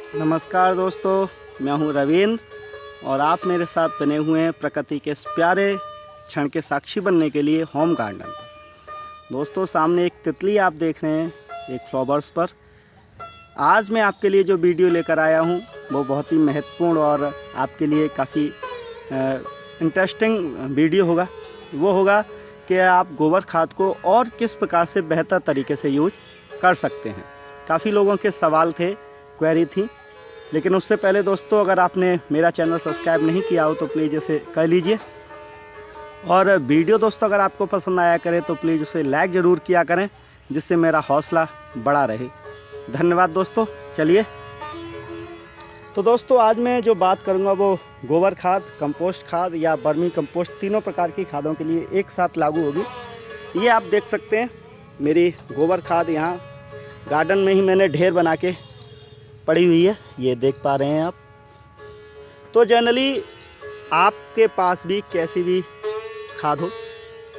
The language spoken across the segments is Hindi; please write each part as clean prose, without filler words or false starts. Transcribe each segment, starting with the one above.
नमस्कार दोस्तों, मैं हूं रवींद्र और आप मेरे साथ बने हुए हैं प्रकृति के इस प्यारे क्षण के साक्षी बनने के लिए होम गार्डन। दोस्तों, सामने एक तितली आप देख रहे हैं, एक फ्लावर्स पर। आज मैं आपके लिए जो वीडियो लेकर आया हूं वो बहुत ही महत्वपूर्ण और आपके लिए काफ़ी इंटरेस्टिंग वीडियो होगा। वो होगा कि आप गोबर खाद को और किस प्रकार से बेहतर तरीके से यूज कर सकते हैं। काफ़ी लोगों के सवाल थे, क्वेरी थी, लेकिन उससे पहले दोस्तों, अगर आपने मेरा चैनल सब्सक्राइब नहीं किया हो तो प्लीज़ इसे कर लीजिए। और वीडियो दोस्तों अगर आपको पसंद आया करे तो प्लीज़ उसे लाइक ज़रूर किया करें, जिससे मेरा हौसला बढ़ा रहे। धन्यवाद दोस्तों। चलिए, तो दोस्तों आज मैं जो बात करूंगा वो गोबर खाद, कंपोस्ट खाद या वर्मी कंपोस्ट, तीनों प्रकार की खादों के लिए एक साथ लागू होगी। ये आप देख सकते हैं मेरी गोबर खाद यहाँ गार्डन में ही मैंने ढेर बना के पड़ी हुई है, ये देख पा रहे हैं आप। तो जनरली आपके पास भी कैसी भी खाद हो,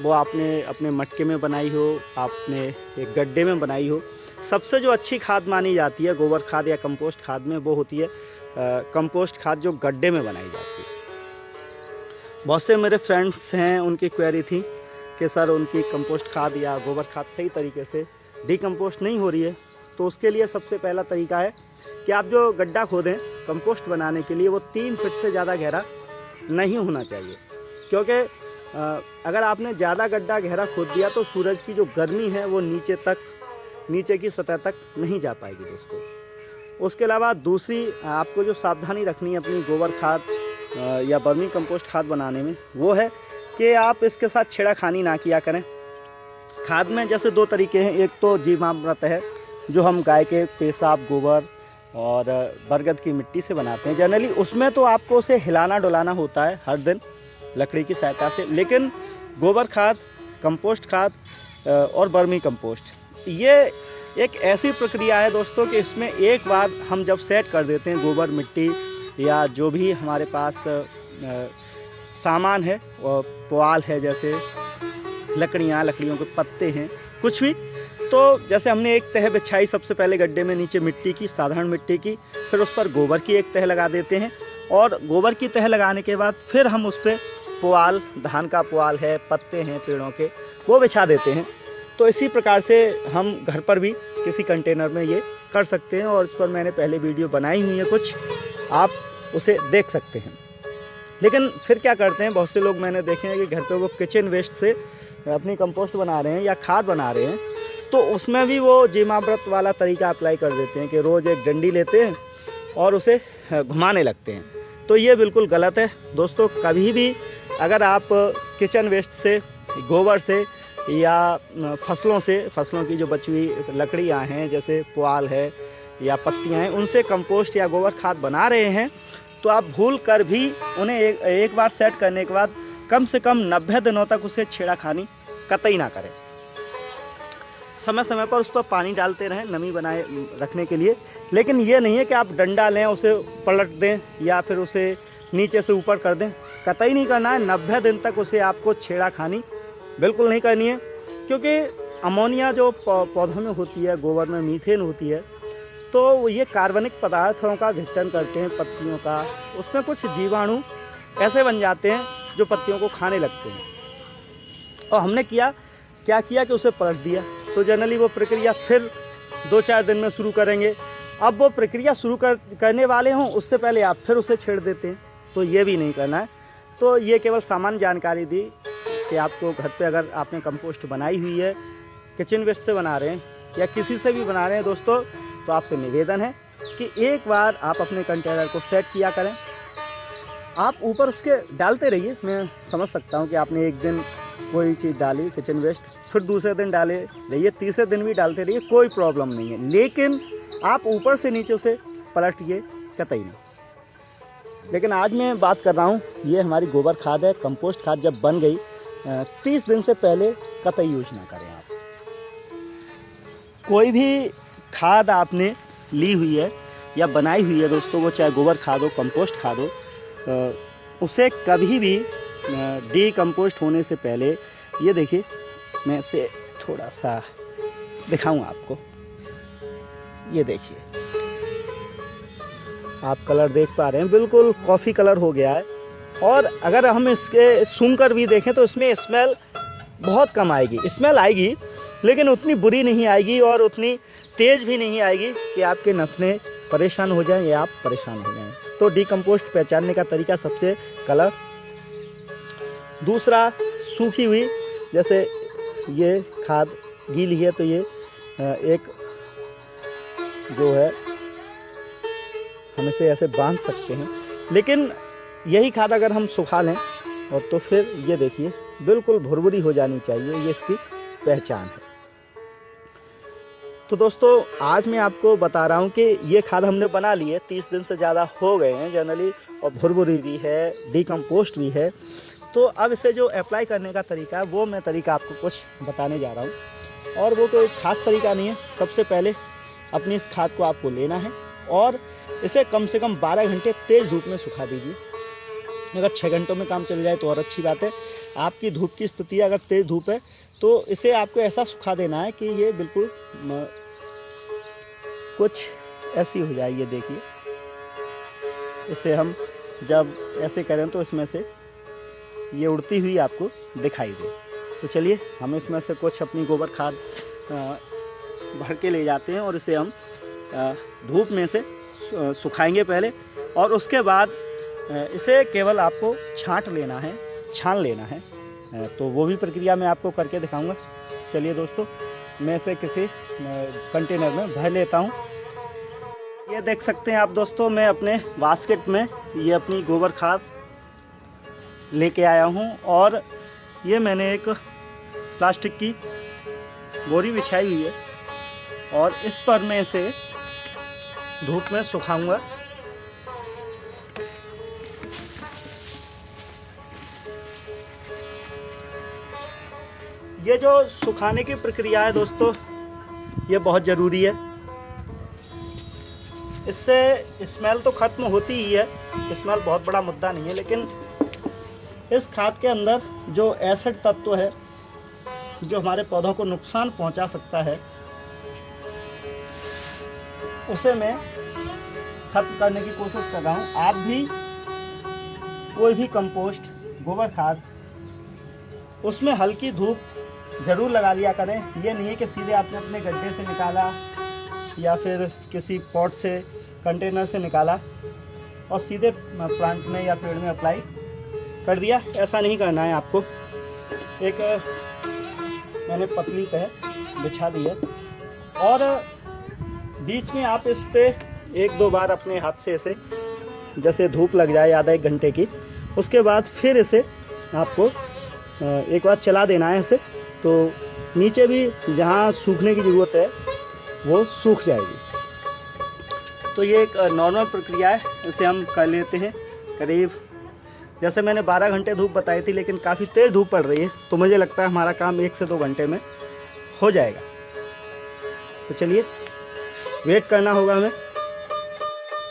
वो आपने अपने मटके में बनाई हो, आपने एक गड्ढे में बनाई हो, सबसे जो अच्छी खाद मानी जाती है गोबर खाद या कंपोस्ट खाद में, वो होती है कंपोस्ट खाद जो गड्ढे में बनाई जाती है। बहुत से मेरे फ्रेंड्स हैं, उनकी क्वेरी थी कि सर उनकी कंपोस्ट खाद या गोबर खाद सही तरीके से डिकम्पोस्ट नहीं हो रही है। तो उसके लिए सबसे पहला तरीका है कि आप जो गड्ढा खोदें कंपोस्ट बनाने के लिए, वो 3 फीट से ज़्यादा गहरा नहीं होना चाहिए। क्योंकि अगर आपने ज़्यादा गड्ढा गहरा खोद दिया तो सूरज की जो गर्मी है वो नीचे की सतह तक नहीं जा पाएगी दोस्तों। उसके अलावा दूसरी आपको जो सावधानी रखनी है अपनी गोबर खाद या वर्मी कंपोस्ट खाद बनाने में, वो है कि आप इसके साथ छेड़खानी ना किया करें। खाद में जैसे 2 तरीके हैं, एक तो जीवामृत है जो हम गाय के पेशाब, गोबर और बरगद की मिट्टी से बनाते हैं। जनरली उसमें तो आपको उसे हिलाना डुलाना होता है हर दिन लकड़ी की सहायता से। लेकिन गोबर खाद, कंपोस्ट खाद और वर्मी कंपोस्ट, ये एक ऐसी प्रक्रिया है दोस्तों कि इसमें एक बार हम जब सेट कर देते हैं गोबर, मिट्टी या जो भी हमारे पास सामान है, पुआल है, जैसे लकड़ियों के पत्ते हैं, कुछ भी, तो जैसे हमने एक तह बिछाई सबसे पहले गड्ढे में, नीचे मिट्टी की, साधारण मिट्टी की, फिर उस पर गोबर की एक तह लगा देते हैं और गोबर की तह लगाने के बाद फिर हम उस पर पुआल, धान का पुआल है, पत्ते हैं पेड़ों के, वो बिछा देते हैं। तो इसी प्रकार से हम घर पर भी किसी कंटेनर में ये कर सकते हैं और इस पर मैंने पहले वीडियो बनाई हुई है कुछ, आप उसे देख सकते हैं। लेकिन फिर क्या करते हैं, बहुत से लोग मैंने देखे हैं कि घर पे वो किचन वेस्ट से अपनी कंपोस्ट बना रहे हैं या खाद बना रहे हैं, तो उसमें भी वो जीवामृत वाला तरीका अप्लाई कर देते हैं कि रोज़ एक डंडी लेते हैं और उसे घुमाने लगते हैं। तो ये बिल्कुल गलत है दोस्तों। कभी भी अगर आप किचन वेस्ट से, गोबर से या फसलों की जो बची हुई लकड़ियाँ हैं, जैसे पुआल है या पत्तियाँ हैं, उनसे कंपोस्ट या गोबर खाद बना रहे हैं, तो आप भूल कर भी उन्हें एक बार सेट करने के बाद कम से कम 90 दिनों तक उसे छेड़खानी कतई ना करें। समय समय पर उस पर पानी डालते रहें नमी बनाए रखने के लिए। लेकिन ये नहीं है कि आप डंडा लें, उसे पलट दें या फिर उसे नीचे से ऊपर कर दें, कतई नहीं करना है। 90 दिन तक उसे आपको छेड़खानी बिल्कुल नहीं करनी है। क्योंकि अमोनिया जो पौधों में होती है, गोबर में मीथेन होती है, तो ये कार्बनिक पदार्थों का विघटन करते हैं पत्तियों का। उसमें कुछ जीवाणु ऐसे बन जाते हैं जो पत्तियों को खाने लगते हैं। और हमने क्या किया कि उसे पलट दिया। तो जनरली वो प्रक्रिया फिर 2-4 दिन में शुरू करेंगे। अब वो प्रक्रिया शुरू करने वाले हों उससे पहले आप फिर उसे छेड़ देते हैं, तो ये भी नहीं करना है। तो ये केवल सामान्य जानकारी दी कि आपको घर पे अगर आपने कंपोस्ट बनाई हुई है, किचन वेस्ट से बना रहे हैं या किसी से भी बना रहे हैं दोस्तों, तो आपसे निवेदन है कि एक बार आप अपने कंटेनर को सेट किया करें। आप ऊपर उसके डालते रहिए। मैं समझ सकता हूँ कि आपने एक दिन कोई चीज़ डाली किचन वेस्ट, फिर दूसरे दिन डाले रहिए, तीसरे दिन भी डालते रहिए, कोई प्रॉब्लम नहीं है। लेकिन आप ऊपर से नीचे उसे पलटिए कतई नहीं। लेकिन आज मैं बात कर रहा हूँ, ये हमारी गोबर खाद है, कंपोस्ट खाद जब बन गई 30 दिन से पहले कतई यूज ना करें। आप कोई भी खाद आपने ली हुई है या बनाई हुई है दोस्तों, वो चाहे गोबर खाद हो, कंपोस्ट खाद हो, उसे कभी भी डिकम्पोस्ट होने से पहले, ये देखिए मैं इसे थोड़ा सा दिखाऊं आपको, ये देखिए आप कलर देख पा रहे हैं, बिल्कुल कॉफ़ी कलर हो गया है। और अगर हम इसके सूंघ कर भी देखें तो इसमें स्मेल बहुत कम आएगी। स्मेल आएगी लेकिन उतनी बुरी नहीं आएगी और उतनी तेज़ भी नहीं आएगी कि आपके नथने परेशान हो जाएं या आप परेशान हो जाएं। तो डीकम्पोस्ट पहचानने का तरीका सबसे कलर। दूसरा, सूखी हुई, जैसे ये खाद गीली है तो ये एक जो है हम इसे ऐसे बांध सकते हैं, लेकिन यही खाद अगर हम सुखा लें और तो फिर ये देखिए बिल्कुल भुरभुरी हो जानी चाहिए, ये इसकी पहचान है। तो दोस्तों आज मैं आपको बता रहा हूँ कि ये खाद हमने बना ली है, 30 दिन से ज़्यादा हो गए हैं जनरली, और भुरभुरी भी है, डीकम्पोस्ट भी है। तो अब इसे जो अप्लाई करने का तरीका है वो मैं तरीका आपको कुछ बताने जा रहा हूँ, और वो कोई ख़ास तरीका नहीं है। सबसे पहले अपनी इस खाद को आपको लेना है और इसे कम से कम 12 घंटे तेज़ धूप में सुखा दीजिए। अगर 6 घंटों में काम चल जाए तो और अच्छी बात है। आपकी धूप की स्थिति अगर तेज़ धूप है तो इसे आपको ऐसा सुखा देना है कि ये बिल्कुल कुछ ऐसी हो जाए। ये देखिए, इसे हम जब ऐसे करें तो इसमें से ये उड़ती हुई आपको दिखाई दे। तो चलिए हम इसमें से कुछ अपनी गोबर खाद भर के ले जाते हैं और इसे हम धूप में से सुखाएंगे पहले, और उसके बाद इसे केवल आपको छान लेना है। तो वो भी प्रक्रिया मैं आपको करके दिखाऊंगा। चलिए दोस्तों, मैं इसे किसी कंटेनर में भर लेता हूँ। ये देख सकते हैं आप दोस्तों, मैं अपने बास्केट में ये अपनी गोबर खाद लेके आया हूँ, और ये मैंने एक प्लास्टिक की बोरी बिछाई हुई है और इस पर मैं इसे धूप में सुखाऊंगा। ये जो सुखाने की प्रक्रिया है दोस्तों, ये बहुत ज़रूरी है। इससे स्मेल तो ख़त्म होती ही है, स्मेल बहुत बड़ा मुद्दा नहीं है, लेकिन इस खाद के अंदर जो एसिड तत्व है जो हमारे पौधों को नुकसान पहुंचा सकता है, उसे मैं खत्म करने की कोशिश कर रहा हूं। आप भी कोई भी कंपोस्ट, गोबर खाद, उसमें हल्की धूप ज़रूर लगा लिया करें। ये नहीं है कि सीधे आपने अपने गड्ढे से निकाला या फिर किसी पॉट से, कंटेनर से निकाला और सीधे प्लांट में या पेड़ में अप्लाई कर दिया। ऐसा नहीं करना है आपको। एक मैंने पतली तह बिछा दी है और बीच में आप इस पे 1-2 बार अपने हाथ से ऐसे जैसे धूप लग जाए आधा 1 घंटे की, उसके बाद फिर इसे आपको एक बार चला देना है ऐसे, तो नीचे भी जहाँ सूखने की ज़रूरत है वो सूख जाएगी। तो ये एक नॉर्मल प्रक्रिया है, इसे हम कर लेते हैं। करीब जैसे मैंने 12 घंटे धूप बताई थी, लेकिन काफ़ी तेज़ धूप पड़ रही है, तो मुझे लगता है हमारा काम 1 से 2 घंटे में हो जाएगा। तो चलिए, वेट करना होगा हमें।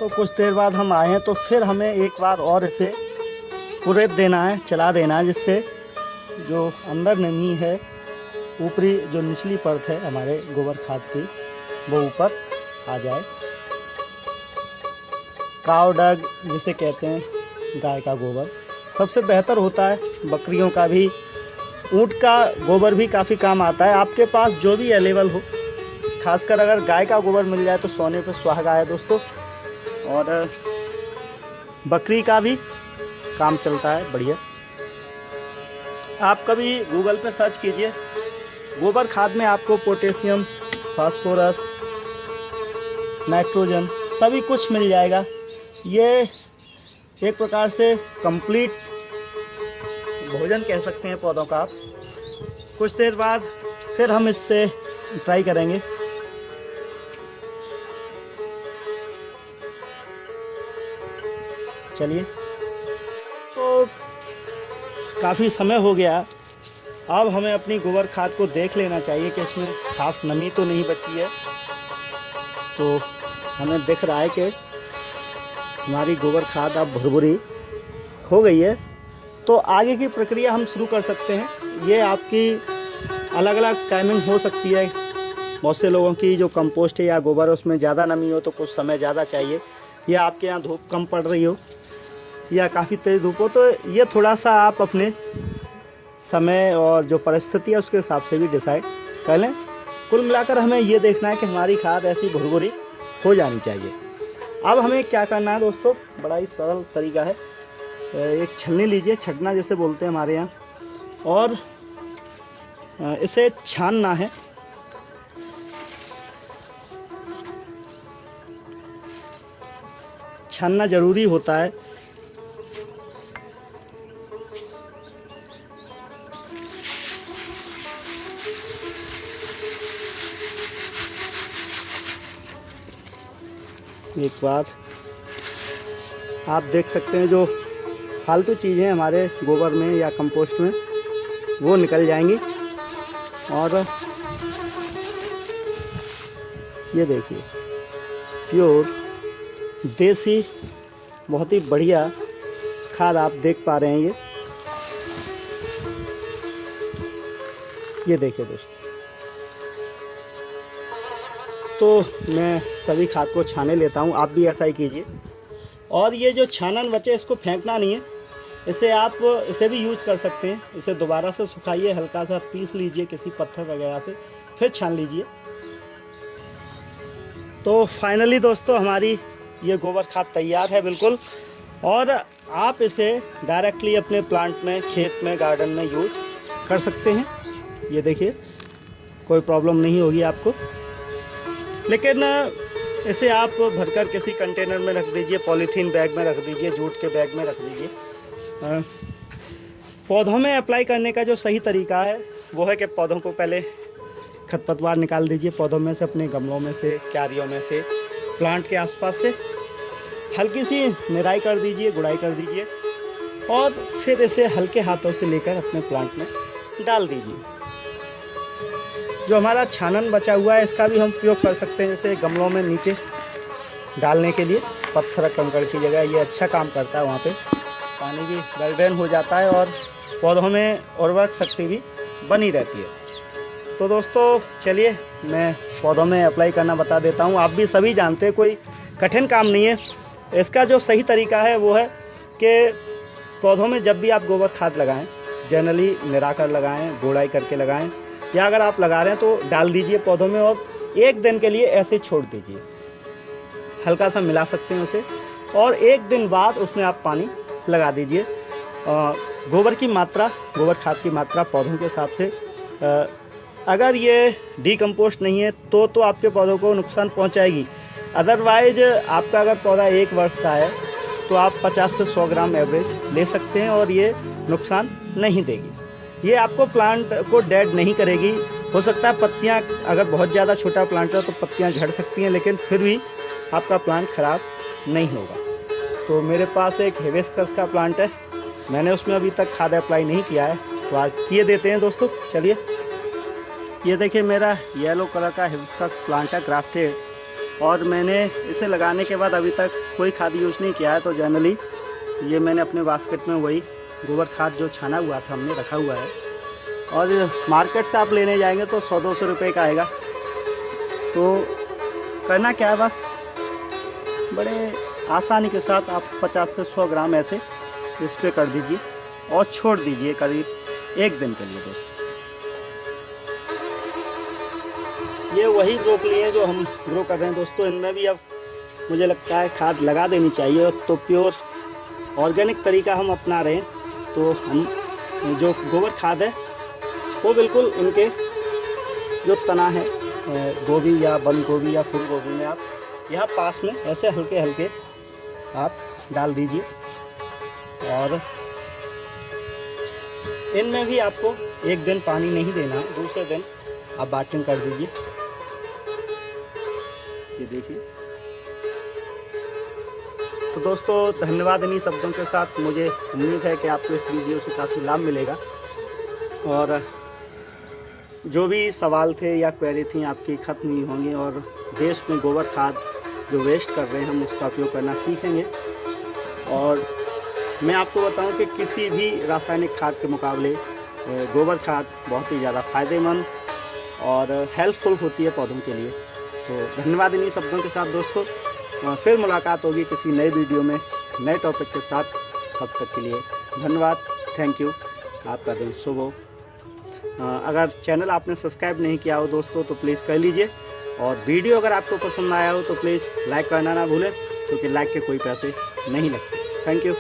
तो कुछ देर बाद हम आए हैं, तो फिर हमें एक बार और इसे कुरेद देना है, चला देना है, जिससे जो अंदर नमी है, ऊपरी जो निचली परत है हमारे गोबर खाद की, वो ऊपर आ जाए। काव डंग जिसे कहते हैं, गाय का गोबर सबसे बेहतर होता है। बकरियों का भी, ऊँट का गोबर भी काफ़ी काम आता है। आपके पास जो भी अवेलेबल हो, खासकर अगर गाय का गोबर मिल जाए तो सोने पे सुहागा है दोस्तों। और बकरी का भी काम चलता है बढ़िया। आप कभी गूगल पे सर्च कीजिए, गोबर खाद में आपको पोटेशियम, फास्फोरस, नाइट्रोजन सभी कुछ मिल जाएगा। ये एक प्रकार से कंप्लीट भोजन कह सकते हैं पौधों का। आप कुछ देर बाद फिर हम इससे ट्राई करेंगे। चलिए, तो काफ़ी समय हो गया, अब हमें अपनी गोबर खाद को देख लेना चाहिए कि इसमें खास नमी तो नहीं बची है। तो हमें दिख रहा है कि हमारी गोबर खाद अब भुरभुरी हो गई है। तो आगे की प्रक्रिया हम शुरू कर सकते हैं। ये आपकी अलग अलग टाइमिंग हो सकती है। बहुत से लोगों की जो कंपोस्ट है या गोबर है उसमें ज़्यादा नमी हो तो कुछ समय ज़्यादा चाहिए, या आपके यहाँ धूप कम पड़ रही हो या काफ़ी तेज़ धूप हो, तो ये थोड़ा सा आप अपने समय और जो परिस्थिति है उसके हिसाब से भी डिसाइड कर लें। कुल मिलाकर हमें ये देखना है कि हमारी खाद ऐसी भुरभुरी हो जानी चाहिए। अब हमें क्या करना है दोस्तों, बड़ा ही सरल तरीका है। एक छलनी लीजिए, छटना जैसे बोलते हैं हमारे यहाँ, और इसे छानना है। छानना ज़रूरी होता है। एक बार आप देख सकते हैं जो फालतू चीज़ें हमारे गोबर में या कंपोस्ट में वो निकल जाएंगी। और ये देखिए प्योर देसी बहुत ही बढ़िया खाद आप देख पा रहे हैं। ये देखिए दोस्तों, तो मैं सभी खाद को छाने लेता हूँ, आप भी ऐसा ही कीजिए। और ये जो छानन बचे इसको फेंकना नहीं है, इसे आप इसे भी यूज कर सकते हैं। इसे दोबारा से सुखाइए, हल्का सा पीस लीजिए किसी पत्थर वगैरह से, फिर छान लीजिए। तो फाइनली दोस्तों हमारी ये गोबर खाद तैयार है बिल्कुल, और आप इसे डायरेक्टली अपने प्लांट में, खेत में, गार्डन में यूज कर सकते हैं। ये देखिए कोई प्रॉब्लम नहीं होगी आपको। लेकिन इसे आप भरकर किसी कंटेनर में रख दीजिए, पॉलीथीन बैग में रख दीजिए, जूट के बैग में रख दीजिए। पौधों में अप्लाई करने का जो सही तरीका है वो है कि पौधों को पहले खरपतवार निकाल दीजिए, पौधों में से, अपने गमलों में से, क्यारियों में से, प्लांट के आसपास से हल्की सी निराई कर दीजिए, गुड़ाई कर दीजिए, और फिर इसे हल्के हाथों से लेकर अपने प्लांट में डाल दीजिए। जो हमारा छानन बचा हुआ है इसका भी हम उपयोग कर सकते हैं, जैसे गमलों में नीचे डालने के लिए, पत्थर कंकड़ की जगह ये अच्छा काम करता है। वहाँ पे पानी भी वेल ड्रेन हो जाता है और पौधों में उर्वरक शक्ति भी बनी रहती है। तो दोस्तों चलिए मैं पौधों में अप्लाई करना बता देता हूँ। आप भी सभी जानते हैं, कोई कठिन काम नहीं है। इसका जो सही तरीका है वो है कि पौधों में जब भी आप गोबर खाद लगाएं, जनरली निरा कर लगाएं, गोड़ाई करके लगाएं, या अगर आप लगा रहे हैं तो डाल दीजिए पौधों में, और एक दिन के लिए ऐसे छोड़ दीजिए। हल्का सा मिला सकते हैं उसे, और एक दिन बाद उसमें आप पानी लगा दीजिए। गोबर की मात्रा, गोबर खाद की मात्रा पौधों के हिसाब से, अगर ये डीकम्पोस्ट नहीं है तो आपके पौधों को नुकसान पहुंचाएगी। अदरवाइज आपका अगर पौधा 1 वर्ष का है तो आप 50 से 100 ग्राम एवरेज ले सकते हैं, और ये नुकसान नहीं देगी। ये आपको प्लांट को डेड नहीं करेगी। हो सकता है पत्तियां, अगर बहुत ज़्यादा छोटा प्लांट है तो पत्तियां झड़ सकती हैं, लेकिन फिर भी आपका प्लांट ख़राब नहीं होगा। तो मेरे पास एक हिबिस्कस का प्लांट है, मैंने उसमें अभी तक खाद अप्लाई नहीं किया है, तो आज किए देते हैं दोस्तों। चलिए ये देखिए मेरा येलो कलर का हिबिस्कस प्लांट है, ग्राफ्टेड, और मैंने इसे लगाने के बाद अभी तक कोई खाद यूज़ नहीं किया है। तो जनरली ये मैंने अपने बास्केट में वही गोबर खाद जो छाना हुआ था हमने रखा हुआ है, और मार्केट से आप लेने जाएंगे तो 100-200 रुपये का आएगा। तो करना क्या है, बस बड़े आसानी के साथ आप 50 से 100 ग्राम ऐसे स्प्रे कर दीजिए और छोड़ दीजिए करीब 1 दिन के लिए। दोस्तों ये वही ब्रोकली है जो हम ग्रो कर रहे हैं दोस्तों, इनमें भी अब मुझे लगता है खाद लगा देनी चाहिए। तो प्योर ऑर्गेनिक तरीका हम अपना रहे हैं, तो हम जो गोबर खाद है वो बिल्कुल इनके जो तना है गोभी या बंद गोभी या फूल गोभी में आप यहाँ पास में ऐसे हल्के हल्के आप डाल दीजिए, और इनमें भी आपको 1 दिन पानी नहीं देना, दूसरे दिन आप बाल्टिंग कर दीजिए। ये देखिए। तो दोस्तों धन्यवाद इन्हीं शब्दों के साथ। मुझे उम्मीद है कि आपको इस वीडियो से काफ़ी लाभ मिलेगा, और जो भी सवाल थे या क्वेरी थी आपकी ख़त्म नहीं होंगी, और देश में गोबर खाद जो वेस्ट कर रहे हैं हम उसका उपयोग करना सीखेंगे। और मैं आपको बताऊं कि किसी भी रासायनिक खाद के मुकाबले गोबर खाद बहुत ही ज़्यादा फ़ायदेमंद और हेल्पफुल होती है पौधों के लिए। तो धन्यवाद इन्हीं शब्दों के साथ दोस्तों, फिर मुलाकात होगी किसी नए वीडियो में नए टॉपिक के साथ। तब तक के लिए धन्यवाद, थैंक यू, आपका दिन शुभ हो। अगर चैनल आपने सब्सक्राइब नहीं किया हो दोस्तों तो प्लीज़ कर लीजिए, और वीडियो अगर आपको पसंद आया हो तो प्लीज़ लाइक करना ना भूलें, क्योंकि लाइक के कोई पैसे नहीं लगते। Thank you.